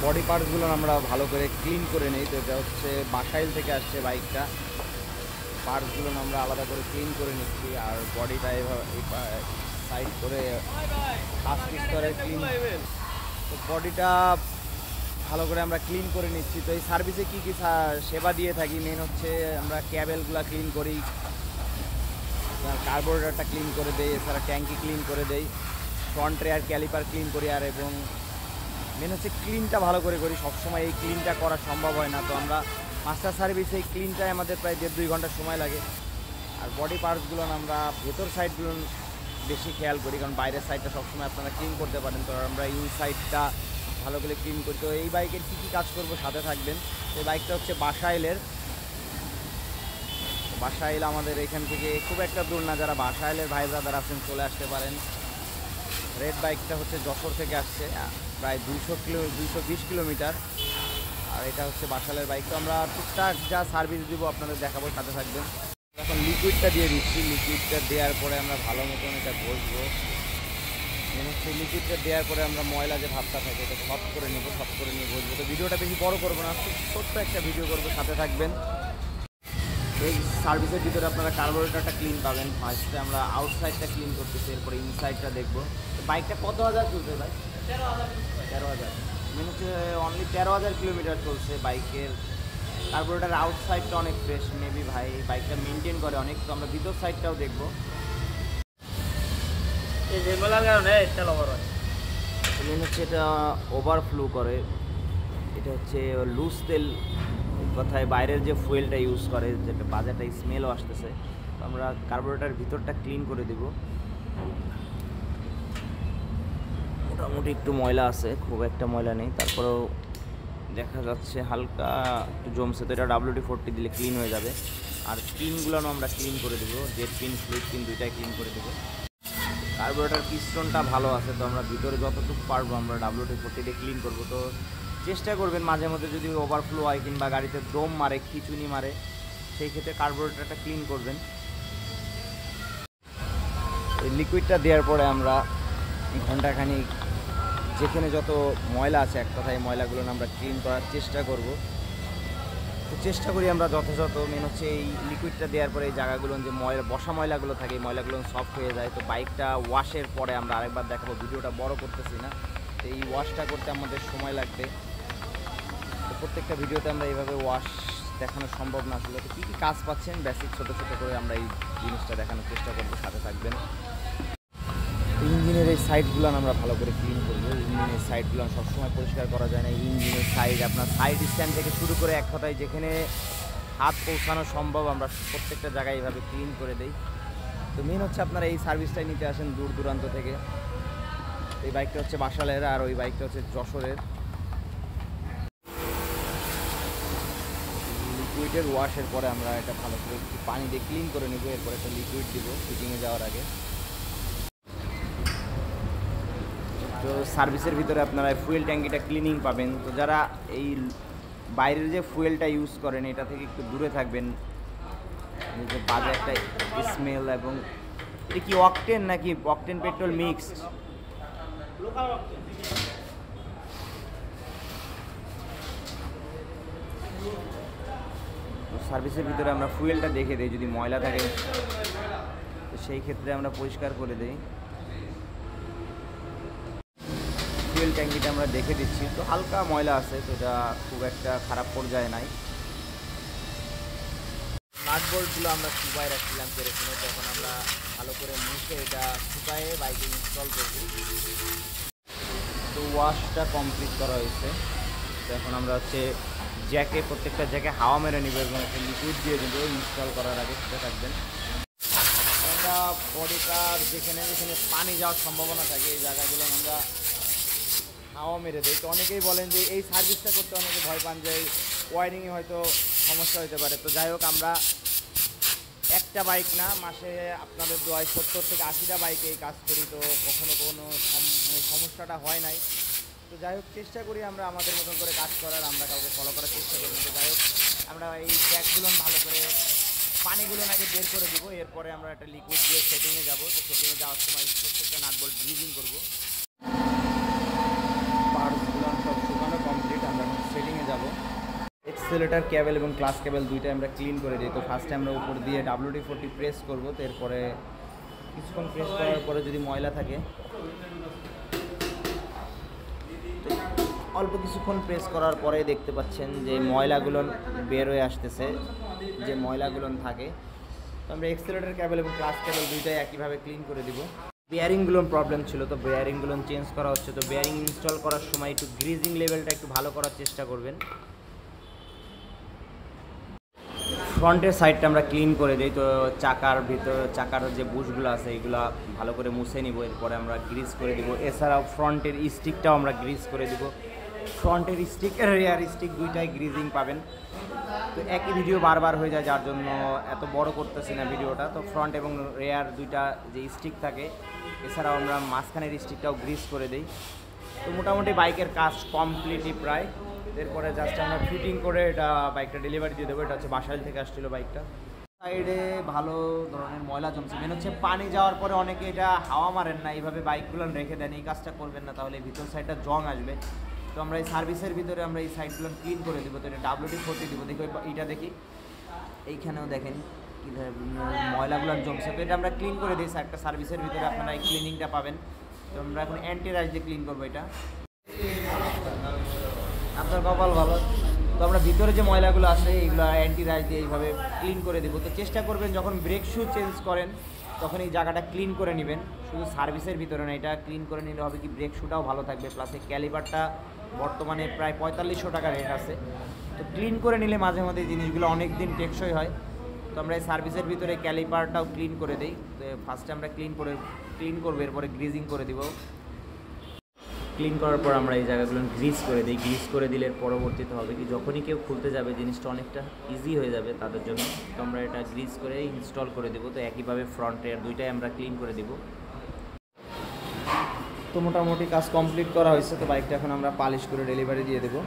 Body পার্টসগুলো আমরা ভালো করে ক্লিন করে নিই। তো এটা হচ্ছে বাসাইল থেকে আসছে বাইকটা, পার্টসগুলো আমরা আলাদা করে ক্লিন করে নিচ্ছি। আর বডিটা এভাবে সাইড করে আস্তে স্তরে ক্লিন, তো বডিটা ভালো করে আমরা ক্লিন করে নিচ্ছি। তো এই সার্ভিসে কী কী সেবা দিয়ে থাকি, মেন হচ্ছে আমরা ক্যাবেলগুলো ক্লিন করি, কার্বোরেটরটা ক্লিন করে দেই, এছাড়া ট্যাঙ্কি ক্লিন করে দেই, ফ্রন্ট রেয়ার ক্যালিপার ক্লিন করি। আর এবং মেন হচ্ছে ক্লিনটা ভালো করে করি, সবসময় এই ক্লিনটা করা সম্ভব হয় না। তো আমরা মাস্টার সার্ভিসে এই ক্লিনটাই আমাদের প্রায় 1.5-2 ঘন্টা সময় লাগে। আর বডি পার্টসগুলো আমরা ভেতর সাইডগুলো বেশি খেয়াল করি, কারণ বাইরের সাইডটা সবসময় আপনারা ক্লিন করতে পারেন। তো আমরা ইনসাইডটা ভালো করে ক্লিন করি। তো এই বাইকের কী কী কাজ করবো সাথে থাকবেন। এই বাইকটা হচ্ছে বাসাইলের, বাসাইল আমাদের এখান থেকে খুব একটা দূর না, যারা বাসাইলের ভাই ব্রাদার আছেন চলে আসতে পারেন। রেড বাইকটা হচ্ছে যশোর থেকে আসছে, প্রায় 220 কিলোমিটার। আর এটা হচ্ছে বাসাইলের বাইক। তো আমরা টুকটাক যা সার্ভিস দিব আপনাদের দেখাবো, সাথে থাকবেন। এখন লিকুইডটা দিয়ে দিচ্ছি, লিকুইডটা দেওয়ার পরে আমরা ভালো মতন এটা ঘষবো। হচ্ছে লিকুইডটা দেওয়ার পরে আমরা ময়লা যে ভাবটা থাকে এটা সফট করে নেবো, সফট করে নিয়ে ঘষবো। তো ভিডিওটা বেশি বড় করবো না, খুব ছোট্ট একটা ভিডিও করবো, সাথে থাকবেন। এই সার্ভিসের ভিতরে আপনারা কার্বোরেটরটা ক্লিন পাবেন। ফার্স্টে আমরা আউটসাইডটা ক্লিন করতেছি, এরপরে ইনসাইডটা দেখবো। বাইকটা কত হাজার চলছে ভাই? 13,000। মেন হচ্ছে অনলি 13,000 কিলোমিটার চলছে বাইকের। কার্বোরেটর আউটসাইডটা অনেক ফ্রেশ, মেবি ভাই বাইকটা মেনটেন করে অনেক। তো আমরা ভিতর সাইডটাও দেখবো। মেন হচ্ছে এটা ওভারফ্লো করে, এটা হচ্ছে লুজ তেল, কথায় বাইরের যে ফুয়েলটা ইউজ করে, যেটা বাজারটা স্মেলও আসতেছে। তো আমরা কার্বোরেটর ভিতরটা ক্লিন করে দেব। মোটামুটি একটু ময়লা আছে, খুব একটা ময়লা নেই, তারপরেও দেখা যাচ্ছে হালকা একটু জমছে। তো এটা WD-40 দিলে ক্লিন হয়ে যাবে। আর পিনগুলো আমরা ক্লিন করে দেবো, জেট পিন ফ্লুইড পিন দুইটাই ক্লিন করে দেবো। কার্বোরেটর পিস্টনটা ভালো আছে, তো আমরা ভিতরে যতটুকু পারবো আমরা WD-40 দিয়ে ক্লিন করবো। তো চেষ্টা করবেন মাঝে মধ্যে যদি ওভারফ্লো হয় কিংবা গাড়িতে দম মারে, খিচুনি মারে, সেই ক্ষেত্রে কার্বোরেটরটা ক্লিন করবেন। এই লিকুইডটা দেওয়ার পরে আমরা ঘন্টাখানিক যেখানে যত ময়লা আছে, এক কথায় ময়লাগুলো আমরা ক্লিন করার চেষ্টা করব। তো চেষ্টা করি আমরা যথাযথ। মেন হচ্ছে এই লিকুইডটা দেওয়ার পরে এই জায়গাগুলো যে বসা ময়লাগুলো থাকে, এই ময়লাগুলো সফট হয়ে যায়। তো বাইকটা ওয়াশের পরে আমরা আরেকবার দেখাবো, ভিডিওটা বড় করতেছি না। তো এই ওয়াশটা করতে আমাদের সময় লাগবে। তো প্রত্যেকটা ভিডিওতে আমরা এইভাবে ওয়াশ দেখানো সম্ভব না আসলে। তো কী কী কাজ পাচ্ছেন বেসিক ছোটো ছোটো করে আমরা এই জিনিসটা দেখানোর চেষ্টা করবো, সাথে থাকবেন। ইঞ্জিনের এই সাইডগুলো আমরা ভালো করে ক্লিন করবো। ইঞ্জিনের সাইডগুলো সবসময় পরিষ্কার করা যায় না। ইঞ্জিনের সাইড, আপনার সাইড স্ট্যান্ড থেকে শুরু করে এক কথায় যেখানে হাত পৌঁছানো সম্ভব আমরা প্রত্যেকটা জায়গায় এইভাবে ক্লিন করে দিই। তো মেন হচ্ছে আপনারা এই সার্ভিসটাই নিতে আসেন দূর দূরান্ত থেকে। এই বাইকটা হচ্ছে বাসালের, আর ওই বাইকটা হচ্ছে যশোরের। লিকুইডের ওয়াশের পরে আমরা এটা ভালো করে একটু পানি দিয়ে ক্লিন করে নেবো, এরপরে একটা লিকুইড দিব ফিটিংয়ে যাওয়ার আগে। তো সার্ভিসের ভিতরে আপনারা ফুয়েল ট্যাঙ্কিটা ক্লিনিং পাবেন। তো যারা এই বাইরের যে ফুয়েলটা ইউজ করেন এটা থেকে একটু দূরে থাকবেন। যে বাজে একটা স্মেল, এবং এটা কি অকটেন নাকি অকটেন পেট্রোল মিক্সড? তো সার্ভিসের ভিতরে আমরা ফুয়েলটা দেখে দিই, যদি ময়লা থাকে তো সেই ক্ষেত্রে আমরা পরিষ্কার করে দিই। ফুয়েল ট্যাঙ্কিটা আমরা দেখে দিচ্ছি, তো হালকা ময়লা আছে, তো এটা খুব একটা খারাপ পর্যায়ে নাই। নাট বোল্টগুলো আমরা শুকায় রাখছিলাম পেরেছিলাম, তখন আমরা ভালো করে মুছে এটা শুকায়ে বাইকে ইনস্টল করব। তো ওয়াশটা কমপ্লিট করা হয়েছে। তো এখন আমরা হচ্ছে জ্যাকে, প্রত্যেকটা জ্যাকে হাওয়া মেরে নিব এবং একটা লিকুইড দিয়ে দেবো ইনস্টল করার আগে, সেটা থাকবেন। আমরা বডিটার যেখানে যেখানে পানি যাওয়ার সম্ভাবনা থাকে এই জায়গাগুলো আমরা হাওয়া মেরে দেয়। তো অনেকেই বলেন যে এই সার্ভিসটা করতে অনেকে ভয় পান যে ওয়ারিংয়ে হয়তো সমস্যা হতে পারে। তো যাই হোক, আমরা একটা বাইক না, মাসে আপনাদের 70 থেকে 80টা বাইকে এই কাজ করি, তো কখনো কোনো সমস্যাটা হয় নাই। তো যাই হোক, চেষ্টা করি আমরা আমাদের মতন করে কাজ করার, আমরা কাউকে ফলো করার চেষ্টা করি। তো যাই হোক, আমরা এই জ্যাকগুলো ভালো করে পানিগুলো আগে বের করে দেবো, এরপরে আমরা একটা লিকুইড দিয়ে সেটিংয়ে যাবো। তো সেটিংয়ে যাওয়ার সময় প্রত্যেকটা নাট বোল্ট গ্রিজিং করবো। পার্টসগুলো সব শুকানো কমপ্লিট, এক্সেলেটর কেবল এবং ক্লাস কেবল দুইটাই আমরা ক্লিন করে দিই। তো ফার্স্টে আমরা উপর দিয়ে WD-40 প্রেস করব, তো এরপরে কিছুক্ষণ প্রেস করার পরে যদি ময়লা থাকে, অল্প কিছুক্ষণ প্রেস করার পরে দেখতে পাচ্ছেন যে ময়লাগুলো বের হয়ে আসতেছে, যে ময়লাগুলো থাকে। তো আমরা এক্সেলেটর কেবল এবং ক্লাস কেবল দুইটাই একইভাবে ক্লিন করে দিব। বেয়ারিংগুলোর প্রবলেম ছিল, তো বেয়ারিংগুলো চেঞ্জ করা হচ্ছে। তো বেয়ারিং ইনস্টল করার সময় একটু গ্রিজিং লেভেলটা একটু ভালো করার চেষ্টা করবেন। ফ্রন্টের সাইডটা আমরা ক্লিন করে দিই। তো চাকার যে বুশগুলো আছে এইগুলো ভালো করে মুছে নিব, এরপরে আমরা গ্রিজ করে দিব। এছাড়াও ফ্রন্টের স্টিকটাও আমরা গ্রিজ করে দিব। ফ্রন্টের স্টিক রেয়ার স্টিক দুইটাই গ্রিজিং পাবেন। তো একই ভিডিও বারবার হয়ে যায়, যার জন্য এত বড় করতেছি না ভিডিওটা। তো ফ্রন্ট এবং রেয়ার দুইটা যে স্টিক থাকে, এছাড়াও আমরা মাঝখানের স্টিকটাও গ্রিজ করে দিই। তো মোটামুটি বাইকের কাজ কমপ্লিটই প্রায়। এরপরে জাস্ট আমরা ফিটিং করে এটা বাইকটা ডেলিভারি দিয়ে দেবো। এটা হচ্ছে বাসাইল থেকে আসছিলো বাইকটা। সাইডে ভালো ধরনের ময়লা জমছে, মেন হচ্ছে পানি যাওয়ার পরে অনেকে এটা হাওয়া মারেন না, এইভাবে বাইকগুলো রেখে দেন। এই কাজটা করবেন না, তাহলে ভিতর সাইডটা জং আসবে। তো আমরা এই সার্ভিসের ভিতরে আমরা এই সাইডগুলো ক্লিন করে দেবো। তো এটা WD-40 দেবো। দেখো এইটা দেখি, এইখানেও দেখেন কীভাবে ময়লাগুলো জমছে। তো এটা আমরা ক্লিন করে দিই একটা সার্ভিসের ভিতরে, আপনারা এই ক্লিনিংটা পাবেন। তো আমরা এখন অ্যান্টি রাইস দিয়ে ক্লিন করবো এটা। আপনার কপাল ভালো। তো আমরা ভিতরে যে ময়লাগুলো আছে এইগুলো অ্যান্টি রাইস দিয়ে এইভাবে ক্লিন করে দেবো। তো চেষ্টা করবেন যখন ব্রেক শু চেঞ্জ করেন তখন এই জায়গাটা ক্লিন করে নেবেন, শুধু সার্ভিসের ভিতরে না। এটা ক্লিন করে নিলে হবে কি, ব্রেক শুটাও ভালো থাকবে, প্লাস এই ক্যালিপারটা বর্তমানে প্রায় 4500 টাকা রেট আছে। তো ক্লিন করে নিলে মাঝে মাঝে জিনিসগুলো অনেক দিন টেকসই হয়। তো আমরা এই সার্ভিসের ভিতরে ক্যালিপারটাও ক্লিন করে দিই। তো ফার্স্টে আমরা ক্লিন করবো, এরপরে গ্রিজিং করে দিব। ক্লিন করার পর আমরা এই জায়গাগুলো গ্রিজ করে দিই। গ্রিজ করে দিলে পরবর্তীতে হবে কি, যখনই কেউ খুলতে যাবে জিনিসটা অনেকটা ইজি হয়ে যাবে তাদের জন্য। তো আমরা এটা গ্রিজ করে ইনস্টল করে দেবো। তো একইভাবে ফ্রন্ট রেয়ার দুইটাই আমরা ক্লিন করে দেবো। তো মোটামুটি কাজ কমপ্লিট করা হয়েছে। তো বাইকটা এখন আমরা পালিশ করে ডেলিভারি দিয়ে দেবো।